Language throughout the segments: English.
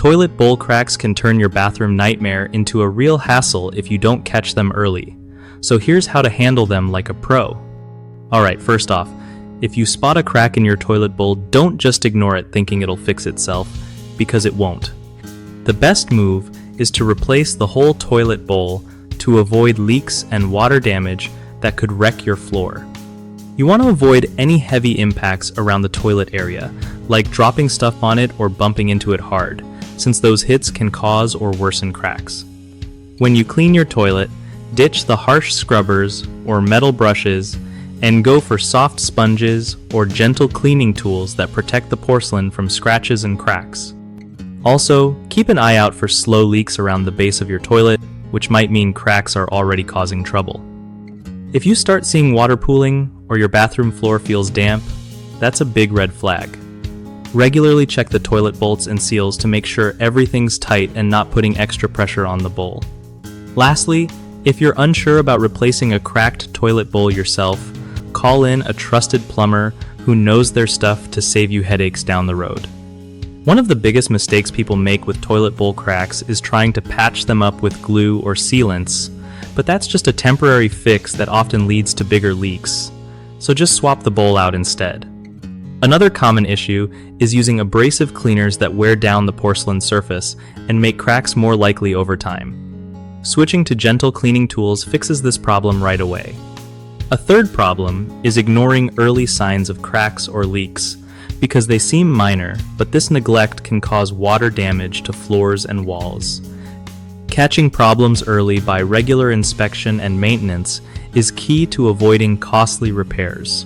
Toilet bowl cracks can turn your bathroom nightmare into a real hassle if you don't catch them early. So here's how to handle them like a pro. Alright, first off, if you spot a crack in your toilet bowl, don't just ignore it thinking it'll fix itself, because it won't. The best move is to replace the whole toilet bowl to avoid leaks and water damage that could wreck your floor. You want to avoid any heavy impacts around the toilet area, like dropping stuff on it or bumping into it hard, since those hits can cause or worsen cracks. When you clean your toilet, ditch the harsh scrubbers or metal brushes and go for soft sponges or gentle cleaning tools that protect the porcelain from scratches and cracks. Also, keep an eye out for slow leaks around the base of your toilet, which might mean cracks are already causing trouble. If you start seeing water pooling or your bathroom floor feels damp, that's a big red flag. Regularly check the toilet bolts and seals to make sure everything's tight and not putting extra pressure on the bowl. Lastly, if you're unsure about replacing a cracked toilet bowl yourself, call in a trusted plumber who knows their stuff to save you headaches down the road. One of the biggest mistakes people make with toilet bowl cracks is trying to patch them up with glue or sealants, but that's just a temporary fix that often leads to bigger leaks. So just swap the bowl out instead. Another common issue is using abrasive cleaners that wear down the porcelain surface and make cracks more likely over time. Switching to gentle cleaning tools fixes this problem right away. A third problem is ignoring early signs of cracks or leaks, because they seem minor, but this neglect can cause water damage to floors and walls. Catching problems early by regular inspection and maintenance is key to avoiding costly repairs.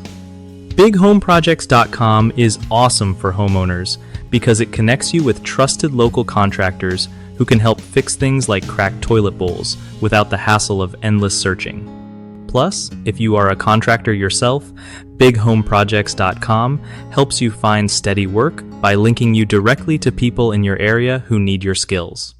BigHomeProjects.com is awesome for homeowners because it connects you with trusted local contractors who can help fix things like cracked toilet bowls without the hassle of endless searching. Plus, if you are a contractor yourself, BigHomeProjects.com helps you find steady work by linking you directly to people in your area who need your skills.